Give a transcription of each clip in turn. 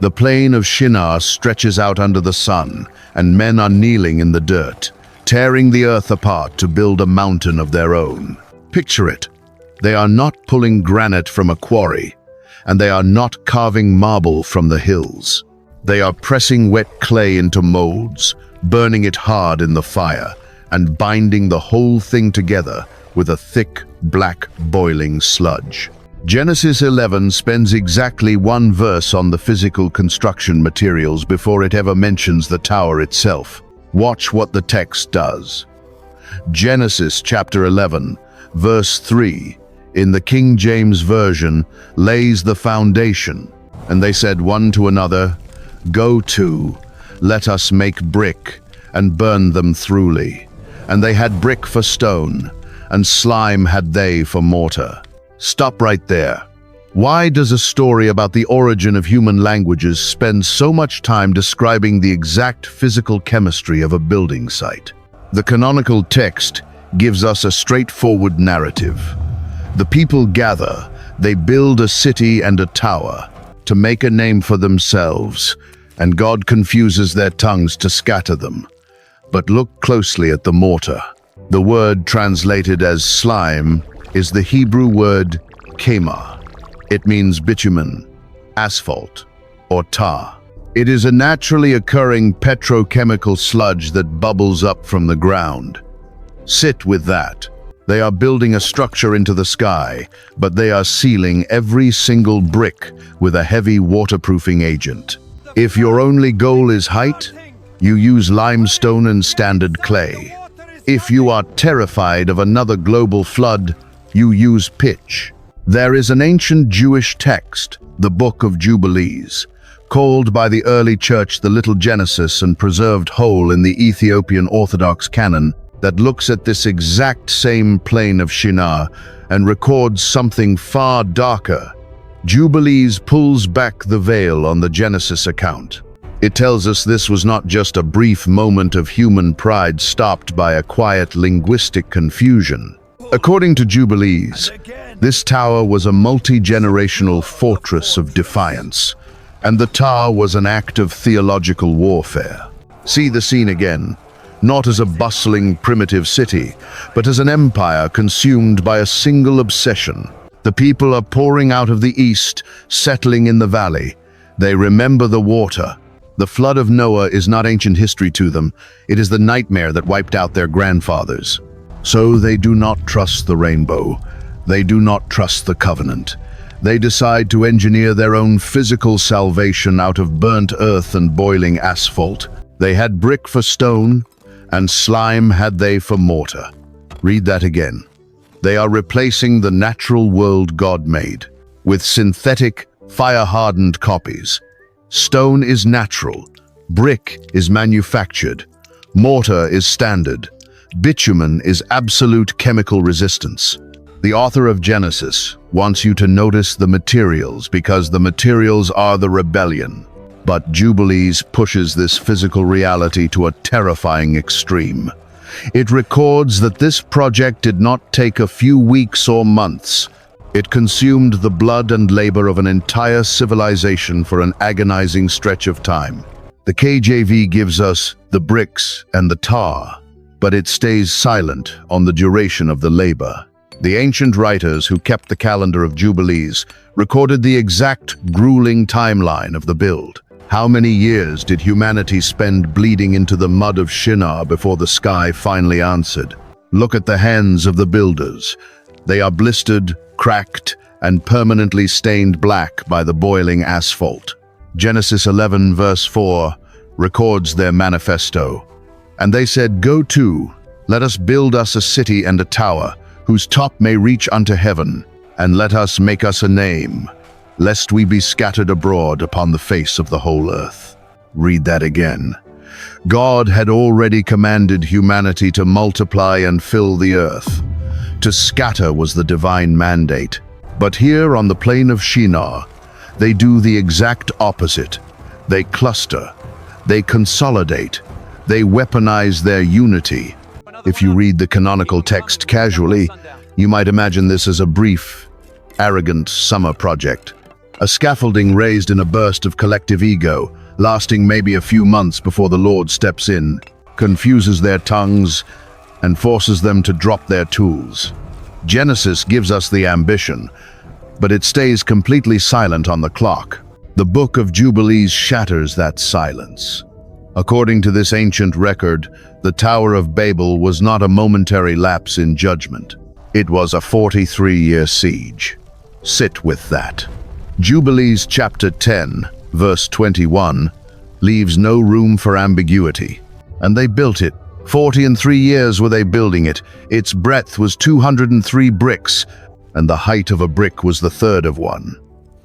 The plain of Shinar stretches out under the sun, and men are kneeling in the dirt, tearing the earth apart to build a mountain of their own. Picture it. They are not pulling granite from a quarry, and they are not carving marble from the hills. They are pressing wet clay into molds, burning it hard in the fire, and binding the whole thing together with a thick, black, boiling sludge. Genesis 11 spends exactly one verse on the physical construction materials before it ever mentions the tower itself. Watch what the text does. Genesis chapter 11, verse 3, in the King James Version, lays the foundation. And they said one to another, "Go to, let us make brick, and burn them throughly. And they had brick for stone, and slime had they for mortar." Stop right there. Why does a story about the origin of human languages spend so much time describing the exact physical chemistry of a building site? The canonical text gives us a straightforward narrative. The people gather, they build a city and a tower to make a name for themselves, and God confuses their tongues to scatter them. But look closely at the mortar. The word translated as slime is the Hebrew word chemar. It means bitumen, asphalt, or tar. It is a naturally occurring petrochemical sludge that bubbles up from the ground. Sit with that. They are building a structure into the sky, but they are sealing every single brick with a heavy waterproofing agent. If your only goal is height, you use limestone and standard clay. If you are terrified of another global flood, you use pitch. There is an ancient Jewish text, the Book of Jubilees, called by the early church the Little Genesis and preserved whole in the Ethiopian Orthodox canon, that looks at this exact same plain of Shinar and records something far darker. Jubilees pulls back the veil on the Genesis account. It tells us this was not just a brief moment of human pride stopped by a quiet linguistic confusion. According to Jubilees, this tower was a multi-generational fortress of defiance, and the tower was an act of theological warfare. See the scene again, not as a bustling primitive city, but as an empire consumed by a single obsession. The people are pouring out of the east, settling in the valley. They remember the water. The flood of Noah is not ancient history to them. It is the nightmare that wiped out their grandfathers. So they do not trust the rainbow. They do not trust the covenant. They decide to engineer their own physical salvation out of burnt earth and boiling asphalt. They had brick for stone, and slime had they for mortar. Read that again. They are replacing the natural world God made with synthetic, fire-hardened copies. Stone is natural, brick is manufactured, mortar is standard, bitumen is absolute chemical resistance. The author of Genesis wants you to notice the materials because the materials are the rebellion. But Jubilees pushes this physical reality to a terrifying extreme. It records that this project did not take a few weeks or months. It consumed the blood and labor of an entire civilization for an agonizing stretch of time. The KJV gives us the bricks and the tar, but it stays silent on the duration of the labor. The ancient writers who kept the calendar of Jubilees recorded the exact grueling timeline of the build. How many years did humanity spend bleeding into the mud of Shinar before the sky finally answered? Look at the hands of the builders. They are blistered, cracked, and permanently stained black by the boiling asphalt. Genesis 11 verse 4 records their manifesto. And they said, "Go to, let us build us a city and a tower, whose top may reach unto heaven, and let us make us a name, lest we be scattered abroad upon the face of the whole earth." Read that again. God had already commanded humanity to multiply and fill the earth. To scatter was the divine mandate. But here on the plain of Shinar, they do the exact opposite. They cluster, they consolidate, they weaponize their unity. If you read the canonical text casually, you might imagine this as a brief, arrogant summer project. a scaffolding raised in a burst of collective ego, lasting maybe a few months before the Lord steps in, confuses their tongues, and forces them to drop their tools. Genesis gives us the ambition, but it stays completely silent on the clock. The Book of Jubilees shatters that silence. According to this ancient record, the Tower of Babel was not a momentary lapse in judgment. It was a 43-year siege. Sit with that. Jubilees chapter 10, verse 21, leaves no room for ambiguity. And they built it. 43 years were they building it. Its breadth was 203 bricks, and the height of a brick was the third of one.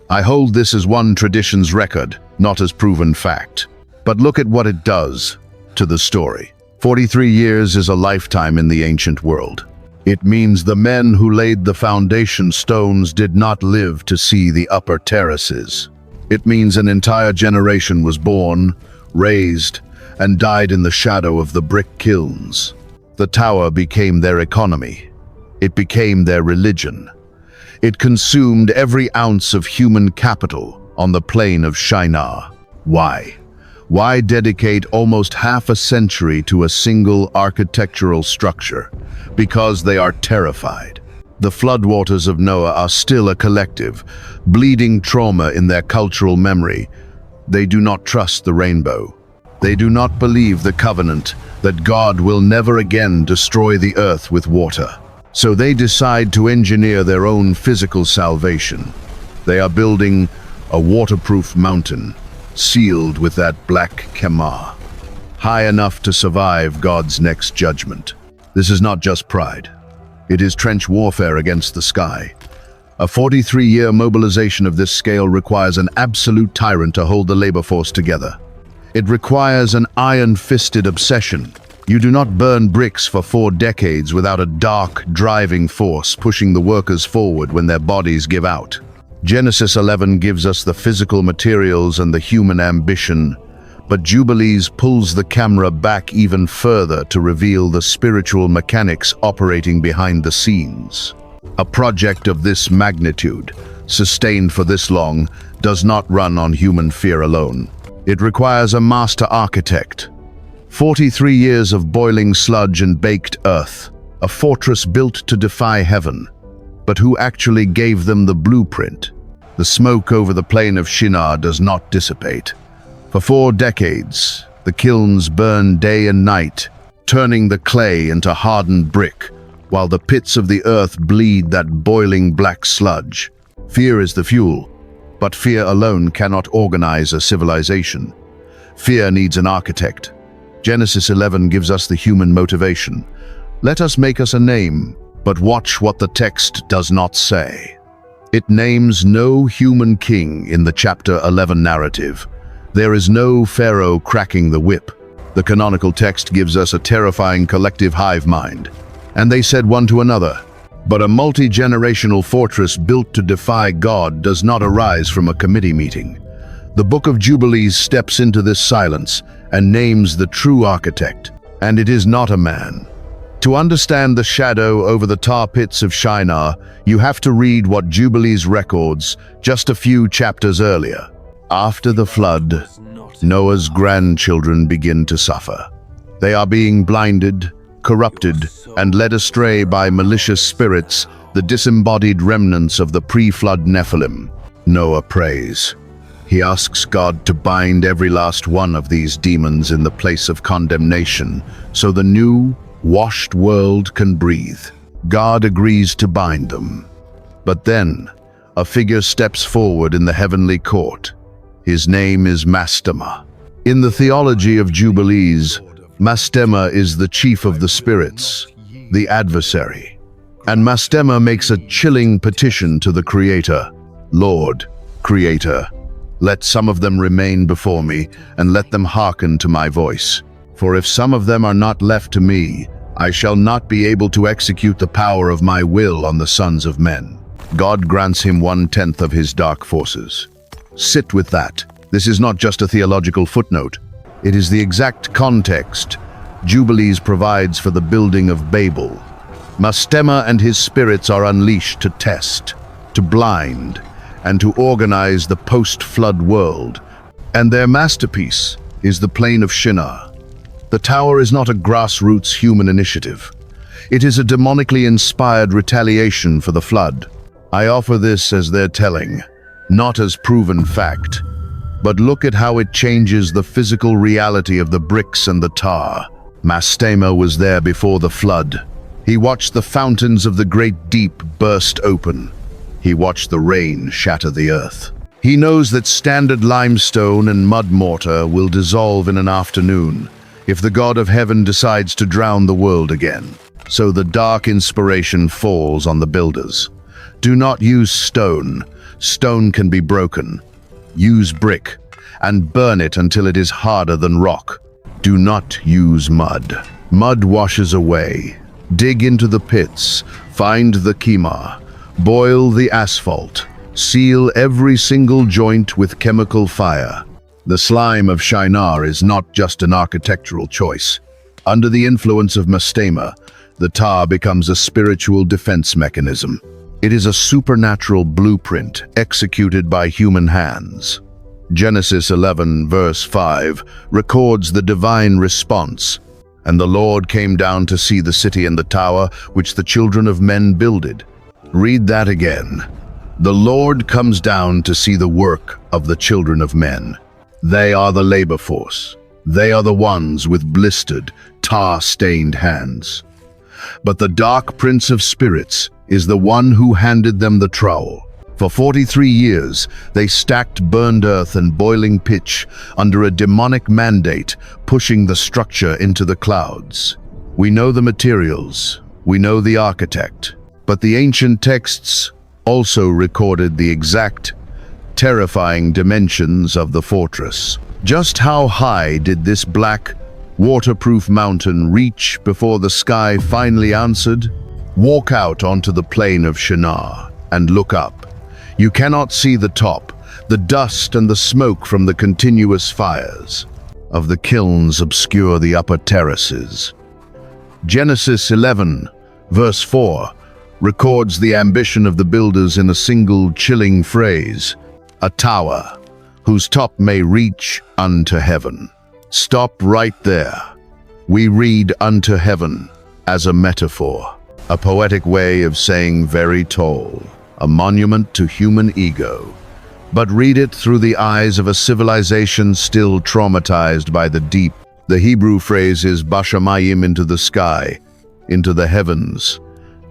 I hold this as one tradition's record, not as proven fact. But look at what it does to the story. 43 years is a lifetime in the ancient world. It means the men who laid the foundation stones did not live to see the upper terraces. It means an entire generation was born, raised, and died in the shadow of the brick kilns. The tower became their economy. It became their religion. It consumed every ounce of human capital on the plain of Shinar. Why? Why dedicate almost half a century to a single architectural structure? Because they are terrified. The floodwaters of Noah are still a collective, bleeding trauma in their cultural memory. They do not trust the rainbow. They do not believe the covenant that God will never again destroy the earth with water. So they decide to engineer their own physical salvation. They are building a waterproof mountain, sealed with that black chemar, high enough to survive God's next judgment. This is not just pride. It is trench warfare against the sky. A 43-year mobilization of this scale requires an absolute tyrant to hold the labor force together. It requires an iron-fisted obsession. You do not burn bricks for 4 decades without a dark, driving force pushing the workers forward when their bodies give out. Genesis 11 gives us the physical materials and the human ambition, but Jubilees pulls the camera back even further to reveal the spiritual mechanics operating behind the scenes. A project of this magnitude, sustained for this long, does not run on human fear alone. It requires a master architect. 43 years of boiling sludge and baked earth, a fortress built to defy heaven. But who actually gave them the blueprint? The smoke over the plain of Shinar does not dissipate. For 4 decades, the kilns burn day and night, turning the clay into hardened brick, while the pits of the earth bleed that boiling black sludge. Fear is the fuel, but fear alone cannot organize a civilization. Fear needs an architect. Genesis 11 gives us the human motivation. Let us make us a name, but watch what the text does not say. It names no human king in the chapter 11 narrative. There is no pharaoh cracking the whip. The canonical text gives us a terrifying collective hive mind. And they said one to another, but a multi-generational fortress built to defy God does not arise from a committee meeting. The Book of Jubilees steps into this silence and names the true architect, and it is not a man. To understand the shadow over the tar pits of Shinar, you have to read what Jubilees records just a few chapters earlier. After the flood, Noah's grandchildren begin to suffer. They are being blinded, corrupted, and led astray by malicious spirits, the disembodied remnants of the pre-flood Nephilim. Noah prays. He asks God to bind every last one of these demons in the place of condemnation, so the new, washed world can breathe. God agrees to bind them. But then, a figure steps forward in the heavenly court. His name is Mastema. In the theology of Jubilees, Mastema is the chief of the spirits, the adversary. And Mastema makes a chilling petition to the Creator. Lord, Creator, let some of them remain before me, and let them hearken to my voice. For if some of them are not left to me, I shall not be able to execute the power of my will on the sons of men. God grants him 1/10 of his dark forces. Sit with that. This is not just a theological footnote. It is the exact context Jubilees provides for the building of Babel. Mastema and his spirits are unleashed to test, to blind, and to organize the post-flood world. And their masterpiece is the plain of Shinar. The tower is not a grassroots human initiative. It is a demonically inspired retaliation for the flood. I offer this as their telling, not as proven fact. But look at how it changes the physical reality of the bricks and the tar. Mastema was there before the flood. He watched the fountains of the great deep burst open. He watched the rain shatter the earth. He knows that standard limestone and mud mortar will dissolve in an afternoon if the God of heaven decides to drown the world again. So the dark inspiration falls on the builders. Do not use stone. Stone can be broken. Use brick and burn it until it is harder than rock. Do not use mud. Mud washes away. Dig into the pits. Find the chemar. Boil the asphalt. Seal every single joint with chemical fire. The slime of Shinar is not just an architectural choice. Under the influence of Mastema, the tar becomes a spiritual defense mechanism. It is a supernatural blueprint executed by human hands. Genesis 11, verse 5, records the divine response. And the Lord came down to see the city and the tower which the children of men builded. Read that again. The Lord comes down to see the work of the children of men. They are the labor force. They are the ones with blistered, tar-stained hands. But the dark prince of spirits is the one who handed them the trowel. For 43 years, they stacked burned earth and boiling pitch under a demonic mandate, pushing the structure into the clouds. We know the materials, we know the architect, but the ancient texts also recorded the exact, terrifying dimensions of the fortress. Just how high did this black, waterproof mountain reach before the sky finally answered? Walk out onto the plain of Shinar and look up. You cannot see the top, the dust and the smoke from the continuous fires of the kilns obscure the upper terraces. Genesis 11, verse 4, records the ambition of the builders in a single chilling phrase, a tower whose top may reach unto heaven. Stop right there. We read unto heaven as a metaphor, a poetic way of saying very tall, a monument to human ego. But read it through the eyes of a civilization still traumatized by the deep. The Hebrew phrase is bashamayim, into the sky, into the heavens.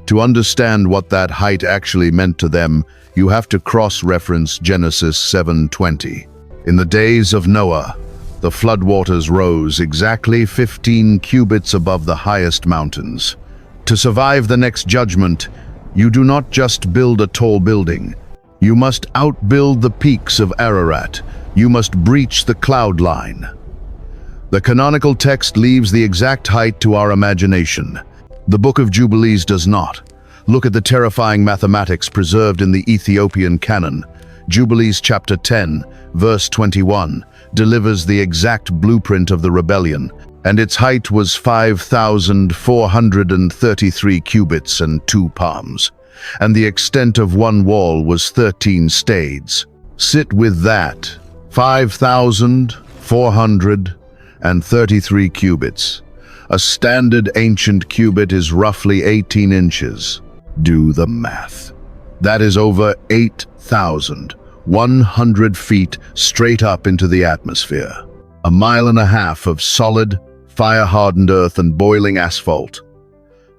To understand what that height actually meant to them, you have to cross-reference Genesis 7:20. In the days of Noah, the floodwaters rose exactly 15 cubits above the highest mountains. To survive the next judgment, you do not just build a tall building. You must outbuild the peaks of Ararat. You must breach the cloud line. The canonical text leaves the exact height to our imagination. The Book of Jubilees does not. Look at the terrifying mathematics preserved in the Ethiopian canon. Jubilees chapter 10, verse 21, delivers the exact blueprint of the rebellion, and its height was 5,433 cubits and 2 palms, and the extent of one wall was 13 stades. Sit with that, 5,433 cubits. A standard ancient cubit is roughly 18 inches. Do the math. That is over 8,100 feet straight up into the atmosphere. A mile and a half of solid, fire-hardened earth and boiling asphalt.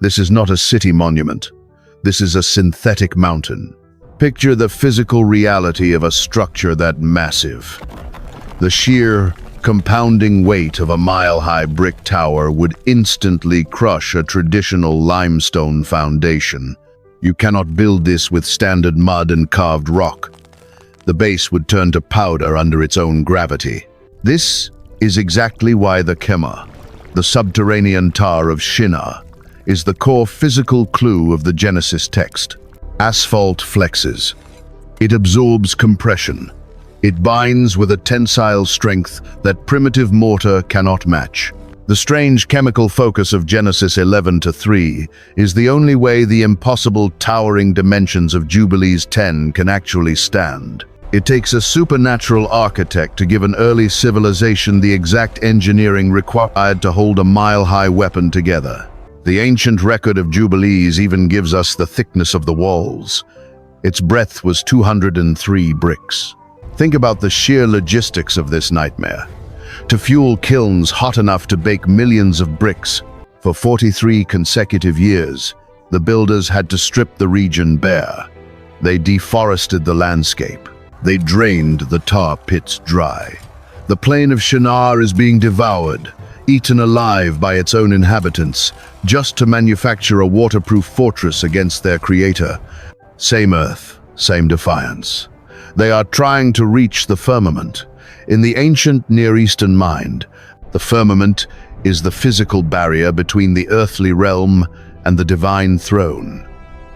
This is not a city monument. This is a synthetic mountain. Picture the physical reality of a structure that massive. The sheer, compounding weight of a mile-high brick tower would instantly crush a traditional limestone foundation. You cannot build this with standard mud and carved rock. The base would turn to powder under its own gravity. This is exactly why the chemar, the subterranean tar of Shinar, is the core physical clue of the Genesis text. Asphalt flexes. It absorbs compression. It binds with a tensile strength that primitive mortar cannot match. The strange chemical focus of Genesis 11:3 is the only way the impossible towering dimensions of Jubilees 10 can actually stand. It takes a supernatural architect to give an early civilization the exact engineering required to hold a mile-high weapon together. The ancient record of Jubilees even gives us the thickness of the walls. Its breadth was 203 bricks. Think about the sheer logistics of this nightmare. To fuel kilns hot enough to bake millions of bricks for 43 consecutive years, the builders had to strip the region bare. They deforested the landscape. They drained the tar pits dry. The plain of Shinar is being devoured, eaten alive by its own inhabitants, just to manufacture a waterproof fortress against their creator. Same earth, same defiance. They are trying to reach the firmament. In the ancient Near Eastern mind, the firmament is the physical barrier between the earthly realm and the divine throne.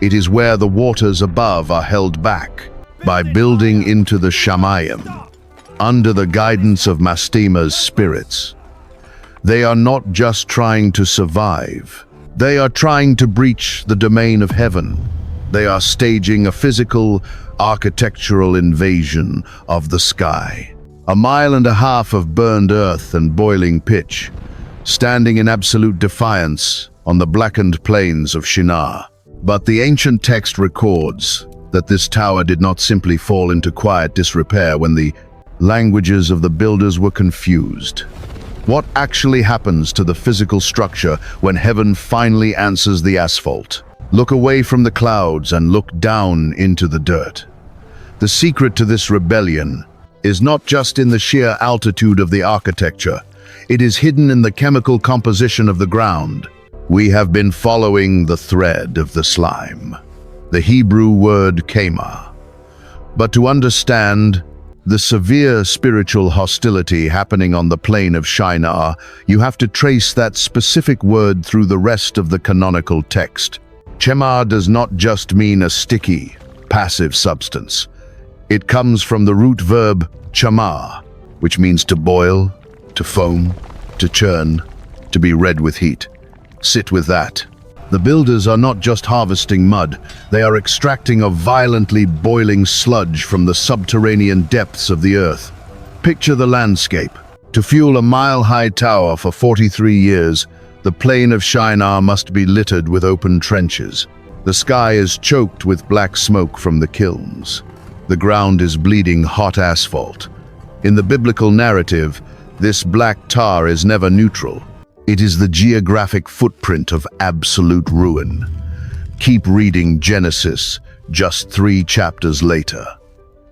It is where the waters above are held back by building into the Shamayim, under the guidance of Mastema's spirits. They are not just trying to survive. They are trying to breach the domain of heaven. They are staging a physical, architectural invasion of the sky. 1.5 miles of burned earth and boiling pitch, standing in absolute defiance on the blackened plains of Shinar. But the ancient text records that this tower did not simply fall into quiet disrepair when the languages of the builders were confused. What actually happens to the physical structure when heaven finally answers the asphalt? Look away from the clouds and look down into the dirt. The secret to this rebellion is not just in the sheer altitude of the architecture. It is hidden in the chemical composition of the ground. We have been following the thread of the slime, the Hebrew word chemar. But to understand the severe spiritual hostility happening on the plain of Shinar, you have to trace that specific word through the rest of the canonical text. Chemar does not just mean a sticky, passive substance. It comes from the root verb chamar, which means to boil, to foam, to churn, to be red with heat. Sit with that. The builders are not just harvesting mud, they are extracting a violently boiling sludge from the subterranean depths of the earth. Picture the landscape. To fuel a mile-high tower for 43 years, the plain of Shinar must be littered with open trenches. The sky is choked with black smoke from the kilns. The ground is bleeding hot asphalt. In the biblical narrative, this black tar is never neutral. It is the geographic footprint of absolute ruin. Keep reading Genesis just 3 chapters later.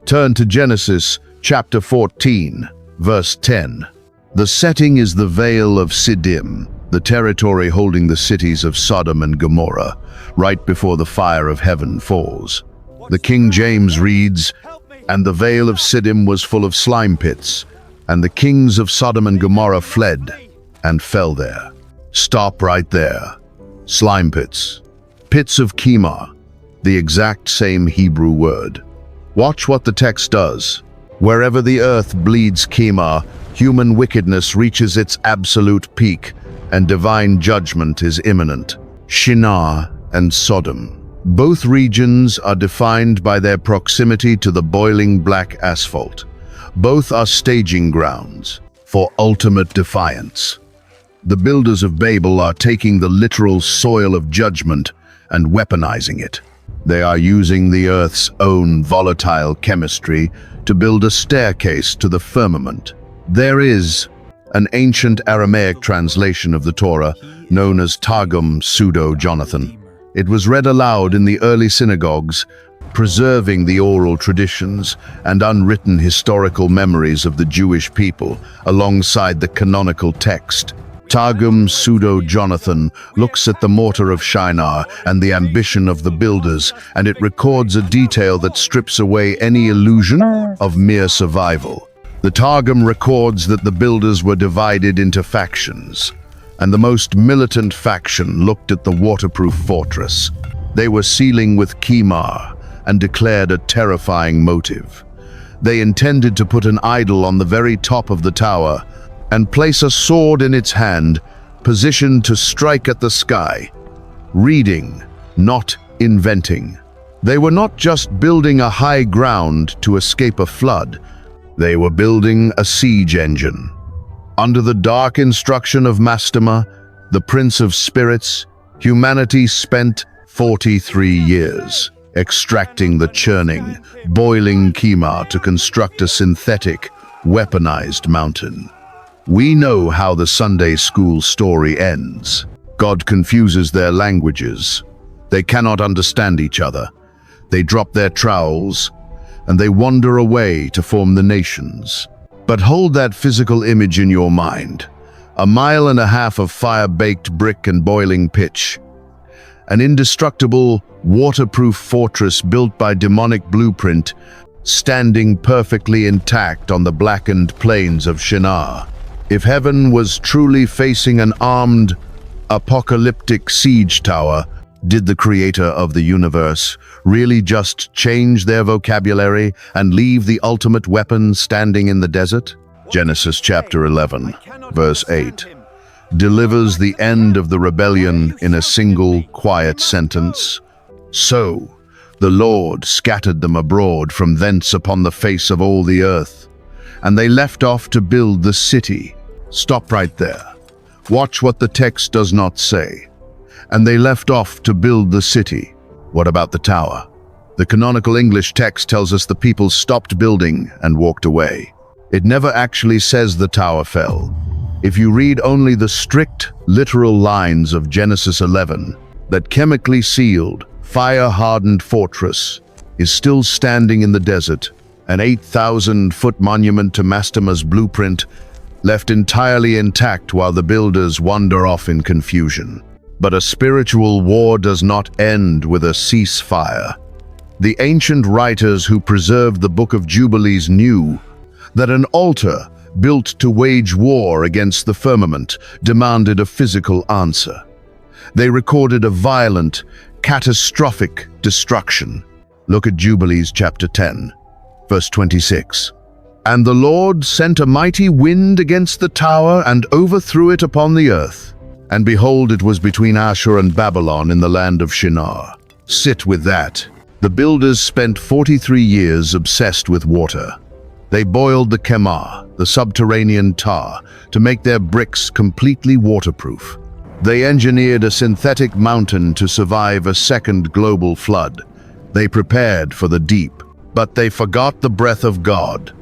Turn to Genesis chapter 14, verse 10. The setting is the Vale of Siddim, the territory holding the cities of Sodom and Gomorrah, right before the fire of heaven falls. The King James reads, "And the Vale of Siddim was full of slime pits, and the kings of Sodom and Gomorrah fled and fell there." Stop right there. Slime pits. Pits of chemar, the exact same Hebrew word. Watch what the text does. Wherever the earth bleeds chemar, human wickedness reaches its absolute peak, and divine judgment is imminent. Shinar and Sodom. Both regions are defined by their proximity to the boiling black asphalt. Both are staging grounds for ultimate defiance. The builders of Babel are taking the literal soil of judgment and weaponizing it. They are using the earth's own volatile chemistry to build a staircase to the firmament. There is an ancient Aramaic translation of the Torah known as Targum Pseudo-Jonathan. It was read aloud in the early synagogues, preserving the oral traditions and unwritten historical memories of the Jewish people alongside the canonical text. Targum Pseudo-Jonathan looks at the mortar of Shinar and the ambition of the builders, and it records a detail that strips away any illusion of mere survival. The Targum records that the builders were divided into factions, and the most militant faction looked at the waterproof fortress. They were sealing with chemar and declared a terrifying motive. They intended to put an idol on the very top of the tower, and place a sword in its hand, positioned to strike at the sky. Reading, not inventing. They were not just building a high ground to escape a flood. They were building a siege engine. Under the dark instruction of Mastema, the Prince of Spirits, humanity spent 43 years extracting the churning, boiling chemar to construct a synthetic, weaponized mountain. We know how the Sunday school story ends. God confuses their languages. They cannot understand each other. They drop their trowels, and they wander away to form the nations. But hold that physical image in your mind. 1.5 miles of fire-baked brick and boiling pitch. An indestructible, waterproof fortress built by demonic blueprint, standing perfectly intact on the blackened plains of Shinar. If heaven was truly facing an armed, apocalyptic siege tower, did the creator of the universe really just change their vocabulary and leave the ultimate weapon standing in the desert? Genesis chapter 11, verse 8, delivers the end of the rebellion in a single, quiet sentence. So, the Lord scattered them abroad from thence upon the face of all the earth, and they left off to build the city. Stop right there. Watch what the text does not say. And they left off to build the city. What about the tower? The canonical English text tells us the people stopped building and walked away. It never actually says the tower fell. If you read only the strict, literal lines of Genesis 11, that chemically sealed, fire-hardened fortress is still standing in the desert, an 8,000-foot monument to Mastema's blueprint, left entirely intact while the builders wander off in confusion. But a spiritual war does not end with a ceasefire. The ancient writers who preserved the Book of Jubilees knew that an altar built to wage war against the firmament demanded a physical answer. They recorded a violent, catastrophic destruction. Look at Jubilees chapter 10, verse 26. And the Lord sent a mighty wind against the tower and overthrew it upon the earth. And behold, it was between Ashur and Babylon in the land of Shinar. Sit with that. The builders spent 43 years obsessed with water. They boiled the chemar, the subterranean tar, to make their bricks completely waterproof. They engineered a synthetic mountain to survive a second global flood. They prepared for the deep, but they forgot the breath of God.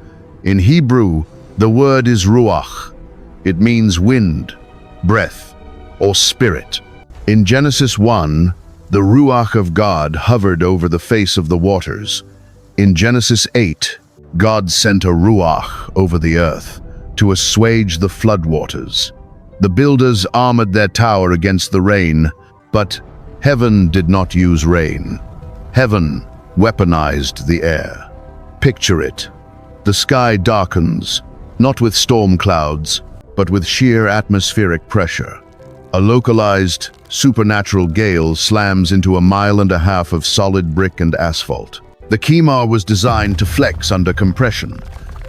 In Hebrew, the word is ruach. It means wind, breath, or spirit. In Genesis 1, the ruach of God hovered over the face of the waters. In Genesis 8, God sent a ruach over the earth to assuage the floodwaters. The builders armored their tower against the rain, but heaven did not use rain. Heaven weaponized the air. Picture it. The sky darkens, not with storm clouds, but with sheer atmospheric pressure. A localized, supernatural gale slams into 1.5 miles of solid brick and asphalt. The chemar was designed to flex under compression,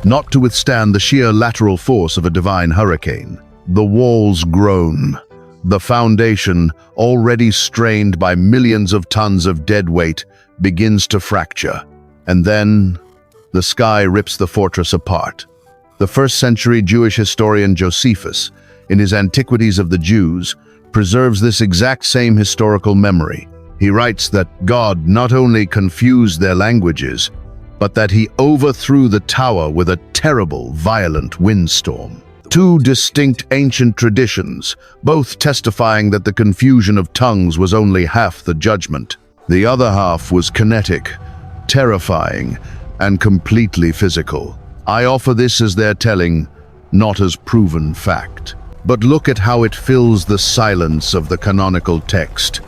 not to withstand the sheer lateral force of a divine hurricane. The walls groan. The foundation, already strained by millions of tons of dead weight, begins to fracture. And then, the sky rips the fortress apart. The first-century Jewish historian Josephus, in his Antiquities of the Jews, preserves this exact same historical memory. He writes that God not only confused their languages, but that he overthrew the tower with a terrible, violent windstorm. Two distinct ancient traditions, both testifying that the confusion of tongues was only half the judgment. The other half was kinetic, terrifying, and completely physical. I offer this as their telling, not as proven fact. But look at how it fills the silence of the canonical text.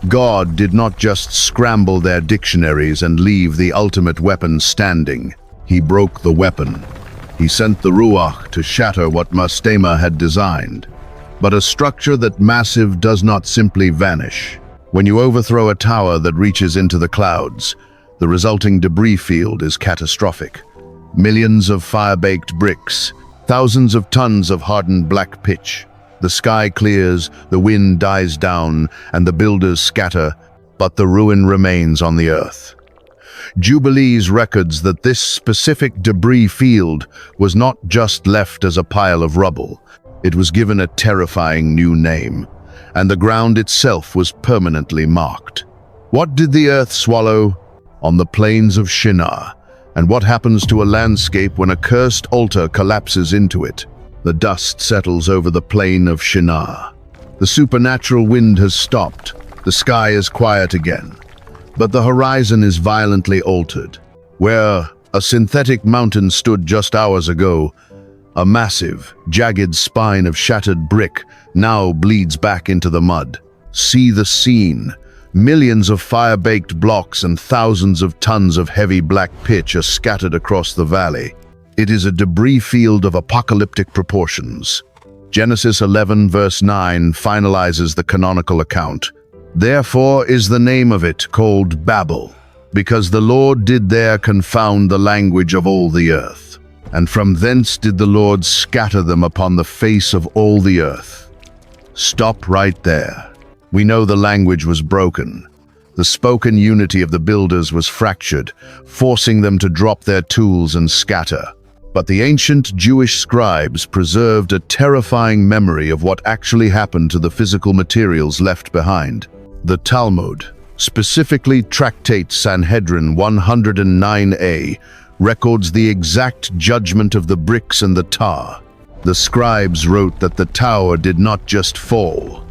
God did not just scramble their dictionaries and leave the ultimate weapon standing. He broke the weapon. He sent the Ruach to shatter what Mastema had designed. But a structure that massive does not simply vanish. When you overthrow a tower that reaches into the clouds, the resulting debris field is catastrophic. Millions of fire-baked bricks, Thousands of tons of hardened black pitch. The sky clears, the wind dies down, and the builders scatter, but the ruin remains on the earth. Jubilees records that this specific debris field was not just left as a pile of rubble. It was given a terrifying new name, and the ground itself was permanently marked. What did the earth swallow? On the plains of Shinar. And what happens to a landscape when a cursed altar collapses into it? The dust settles over the plain of Shinar. The supernatural wind has stopped. The sky is quiet again. But the horizon is violently altered. Where a synthetic mountain stood just hours ago, a massive, jagged spine of shattered brick now bleeds back into the mud. See the scene. Millions of fire-baked blocks and thousands of tons of heavy black pitch are scattered across the valley. It is a debris field of apocalyptic proportions. Genesis 11 verse 9 finalizes the canonical account. Therefore is the name of it called Babel, because the Lord did there confound the language of all the earth. And from thence did the Lord scatter them upon the face of all the earth. Stop right there. We know the language was broken. The spoken unity of the builders was fractured, forcing them to drop their tools and scatter. But the ancient Jewish scribes preserved a terrifying memory of what actually happened to the physical materials left behind. The Talmud, specifically Tractate Sanhedrin 109a, records the exact judgment of the bricks and the tar. The scribes wrote that the tower did not just fall.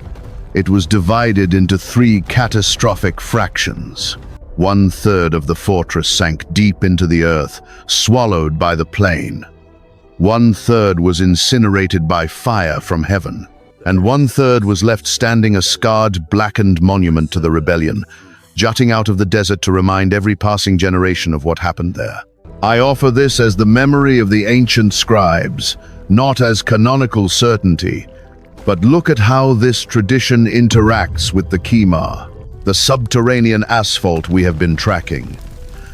It was divided into 3 catastrophic fractions. 1/3 of the fortress sank deep into the earth, swallowed by the plain. 1/3 was incinerated by fire from heaven, and 1/3 was left standing a scarred, blackened monument to the rebellion, jutting out of the desert to remind every passing generation of what happened there. I offer this as the memory of the ancient scribes, not as canonical certainty, but look at how this tradition interacts with the chemar, the subterranean asphalt we have been tracking.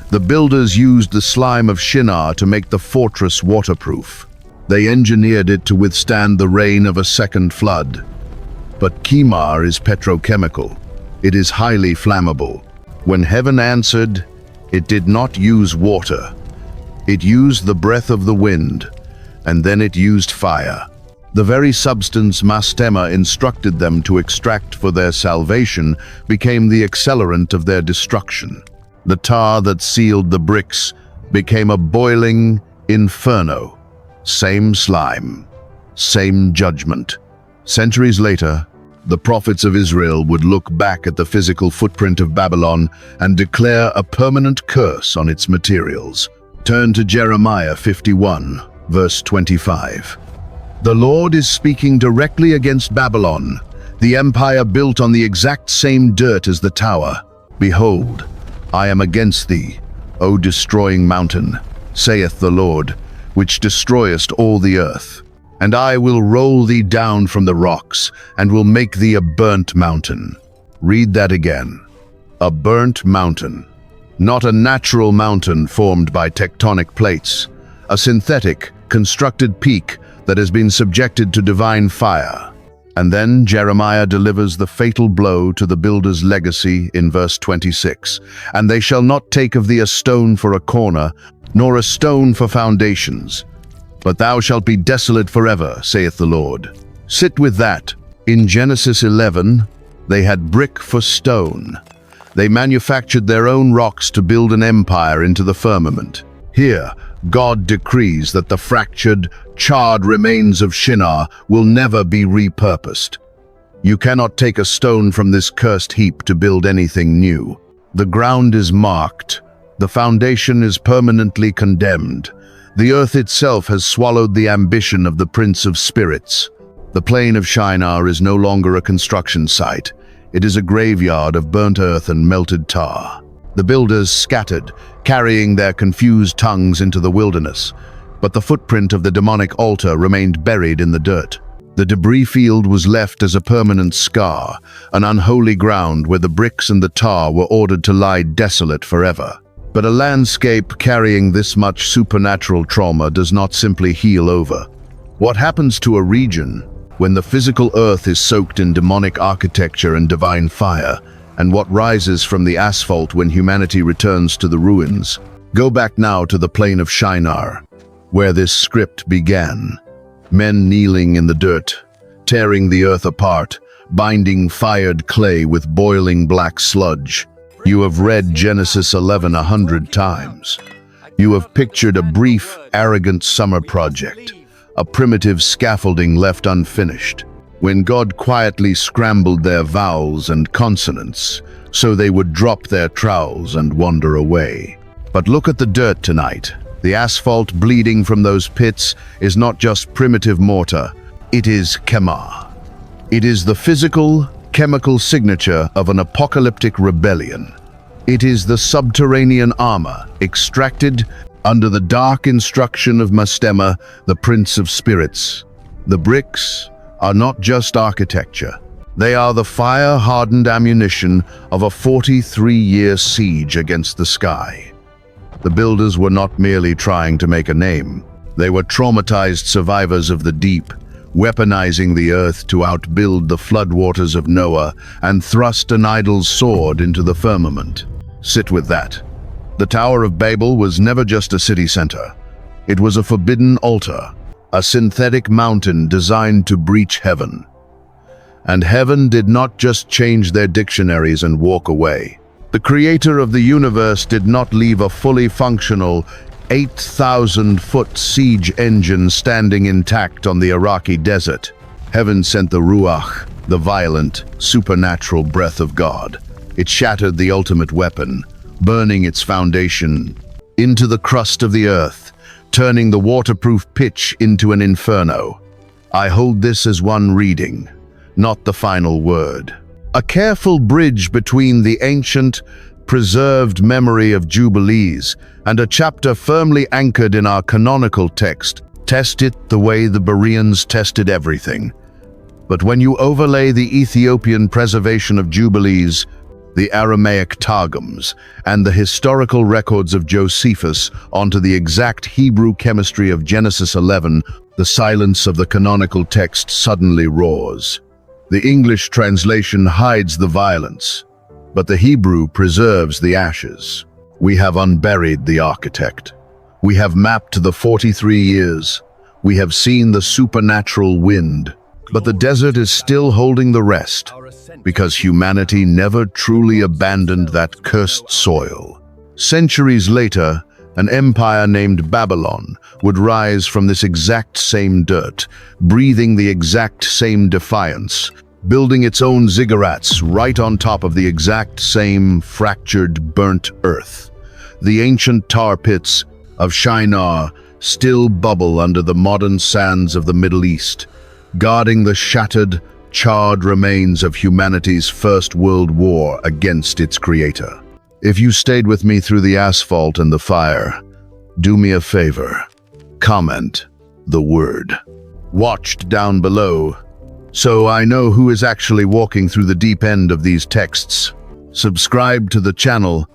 The builders used the slime of Shinar to make the fortress waterproof. They engineered it to withstand the rain of a second flood. But chemar is petrochemical. It is highly flammable. When heaven answered, it did not use water. It used the breath of the wind, and then it used fire. The very substance Mastema instructed them to extract for their salvation became the accelerant of their destruction. The tar that sealed the bricks became a boiling inferno. Same slime, same judgment. Centuries later, the prophets of Israel would look back at the physical footprint of Babylon and declare a permanent curse on its materials. Turn to Jeremiah 51, verse 25. The Lord is speaking directly against Babylon, the empire built on the exact same dirt as the tower. Behold, I am against thee, O destroying mountain, saith the Lord, which destroyest all the earth. And I will roll thee down from the rocks, and will make thee a burnt mountain. Read that again. A burnt mountain. Not a natural mountain formed by tectonic plates. A synthetic, constructed peak that has been subjected to divine fire. And then Jeremiah delivers the fatal blow to the builder's legacy in verse 26. And they shall not take of thee a stone for a corner, nor a stone for foundations. But thou shalt be desolate forever, saith the Lord. Sit with that. In Genesis 11, they had brick for stone. They manufactured their own rocks to build an empire into the firmament. Here, God decrees that the fractured, charred remains of Shinar will never be repurposed. You cannot take a stone from this cursed heap to build anything new. The ground is marked. The foundation is permanently condemned. The earth itself has swallowed the ambition of the Prince of Spirits. The plain of Shinar is no longer a construction site. It is a graveyard of burnt earth and melted tar. The builders scattered, carrying their confused tongues into the wilderness, but the footprint of the demonic altar remained buried in the dirt. The debris field was left as a permanent scar, an unholy ground where the bricks and the tar were ordered to lie desolate forever. But a landscape carrying this much supernatural trauma does not simply heal over. What happens to a region when the physical earth is soaked in demonic architecture and divine fire, and what rises from the asphalt when humanity returns to the ruins? Go back now to the plain of Shinar, where this script began. Men kneeling in the dirt, tearing the earth apart, binding fired clay with boiling black sludge. You have read Genesis 11 100 times. You have pictured a brief, arrogant summer project, a primitive scaffolding left unfinished, when God quietly scrambled their vowels and consonants so they would drop their trowels and wander away. But look at the dirt tonight. The asphalt bleeding from those pits is not just primitive mortar, it is chemar. It is the physical, chemical signature of an apocalyptic rebellion. It is the subterranean armor extracted under the dark instruction of Mastema, the Prince of Spirits. The bricks are not just architecture. They are the fire-hardened ammunition of a 43-year siege against the sky. The builders were not merely trying to make a name. They were traumatized survivors of the deep, weaponizing the earth to outbuild the floodwaters of Noah and thrust an idol's sword into the firmament. Sit with that. The Tower of Babel was never just a city center. It was a forbidden altar, a synthetic mountain designed to breach heaven. And heaven did not just change their dictionaries and walk away. The creator of the universe did not leave a fully functional 8,000-foot siege engine standing intact on the Iraqi desert. Heaven sent the Ruach, the violent, supernatural breath of God. It shattered the ultimate weapon, burning its foundation into the crust of the earth, turning the waterproof pitch into an inferno. I hold this as one reading, not the final word. A careful bridge between the ancient, preserved memory of Jubilees and a chapter firmly anchored in our canonical text. Test it the way the Bereans tested everything. But when you overlay the Ethiopian preservation of Jubilees, the Aramaic Targums, and the historical records of Josephus onto the exact Hebrew chemistry of Genesis 11, the silence of the canonical text suddenly roars. The English translation hides the violence, but the Hebrew preserves the ashes. We have unburied the architect. We have mapped the 43 years. We have seen the supernatural wind. But the desert is still holding the rest, because humanity never truly abandoned that cursed soil. Centuries later, an empire named Babylon would rise from this exact same dirt, breathing the exact same defiance, building its own ziggurats right on top of the exact same fractured, burnt earth. The ancient tar pits of Shinar still bubble under the modern sands of the Middle East, guarding the shattered, charred remains of humanity's First World War against its creator. If you stayed with me through the asphalt and the fire, do me a favor. Comment the word "watched" down below, so I know who is actually walking through the deep end of these texts. Subscribe to the channel,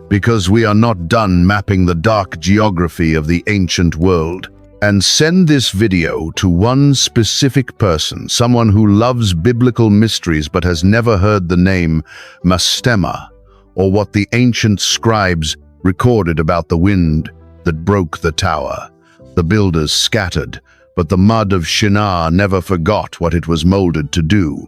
because we are not done mapping the dark geography of the ancient world. And send this video to one specific person, someone who loves biblical mysteries but has never heard the name Mastema, or what the ancient scribes recorded about the wind that broke the tower. The builders scattered, but the mud of Shinar never forgot what it was molded to do.